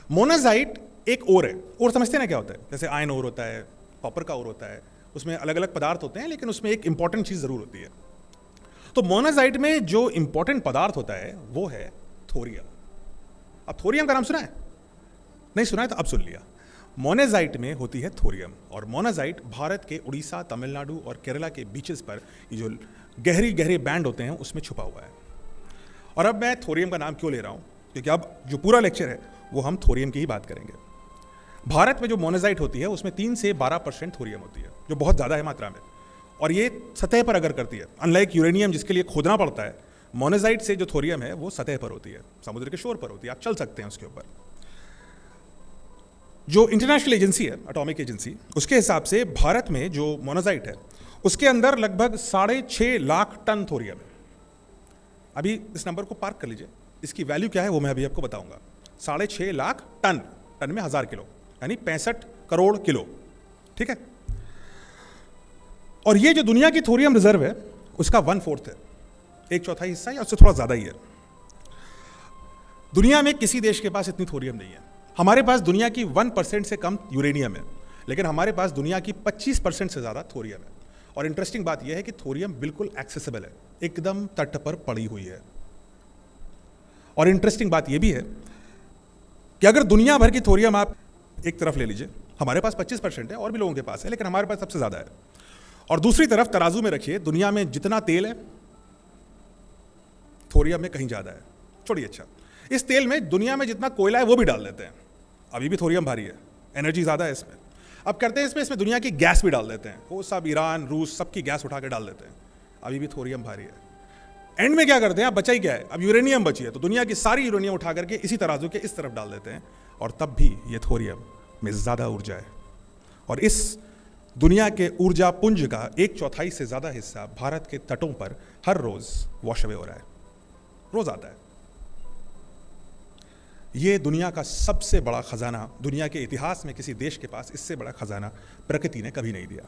Monazite एक ओर है। ओर समझते हैं ना क्या होता है? जैसे आयन ओर होता है, कॉपर का ओर होता है, उसमें अलग अलग पदार्थ होते हैं, लेकिन उसमें एक इंपॉर्टेंट चीज जरूर होती है। तो मोनाजाइट में जो इंपॉर्टेंट पदार्थ होता है वो है थोरियम। अब थोरियम का नाम सुना है? नहीं सुना है तो अब सुन लिया। मोनाजाइट में होती है थोरियम, और मोनाजाइट भारत के उड़ीसा, तमिलनाडु और केरला के बीचेस पर ये जो गहरी गहरे बैंड होते हैं उसमें छुपा हुआ है। और अब मैं थोरियम का नाम क्यों ले रहा हूं? क्योंकि अब जो पूरा लेक्चर है वो हम थोरियम की ही बात करेंगे। भारत में जो मोनाजाइट होती है उसमें 3 से 12% थोरियम होती है, जो बहुत ज़्यादा है मात्रा में, और ये सतह पर अगर करती है। अनलाइक यूरेनियम जिसके लिए खोदना पड़ता है, मोनाजाइट से जो थोरियम है वो सतह पर होती है, समुद्र के शोर पर होती है, आप चल सकते हैं उसके ऊपर। जो इंटरनेशनल एजेंसी है, एटॉमिक एजेंसी, उसके हिसाब से भारत में जो मोनाजाइट है उसके अंदर लगभग 6.5 लाख टन थोरियम है। अभी इस नंबर को पार्क कर लीजिए, इसकी वैल्यू क्या है वो मैं अभी आपको बताऊंगा। 6.5 लाख टन, टन में 1000 किलो, यानी 65 करोड़ किलो, ठीक है। और ये जो दुनिया की थोरियम रिजर्व है उसका 1/4 है, 1/4 हिस्सा है, उससे थोड़ा ज्यादा ही है। दुनिया में किसी देश के पास इतनी थोरियम नहीं है। हमारे पास दुनिया की 1% से कम यूरेनियम है, लेकिन हमारे पास दुनिया की 25% से ज्यादा थोरियम है। और इंटरेस्टिंग बात यह है कि थोरियम बिल्कुल एक्सेसिबल है, एकदम तट पर पड़ी हुई है। और इंटरेस्टिंग बात यह भी है कि अगर दुनिया भर की थोरियम आप एक तरफ ले लीजिए, हमारे पास 25% है, और भी लोगों के पास है, लेकिन हमारे पास सबसे ज्यादा है। और दूसरी तरफ तराजू में रखिए, दुनिया में जितना तेल है थोरियम में कहीं ज्यादा है। छोड़िए, अच्छा, इस तेल में दुनिया में जितना कोयला है वो भी डाल देते हैं, अभी भी थोरियम भारी है, एनर्जी ज्यादा है इसमें। अब करते हैं इसमें दुनिया की गैस भी डाल देते हैं, वो सब ईरान, रूस, सबकी गैस उठा के डाल देते हैं, अभी भी थोरियम भारी है। एंड में क्या करते हैं? अब बचा ही क्या है? अब यूरेनियम बची है, तो दुनिया की सारी यूरेनियम उठा करके इसी तराजू के इस तरफ डाल देते हैं, और तब भी ये थोरियम में ज्यादा ऊर्जा है। और इस दुनिया के ऊर्जा पुंज का 1/4 से ज्यादा हिस्सा भारत के तटों पर हर रोज वॉश अवे हो रहा है, रोज आता है। ये दुनिया का सबसे बड़ा खजाना, दुनिया के इतिहास में किसी देश के पास इससे बड़ा खजाना प्रकृति ने कभी नहीं दिया।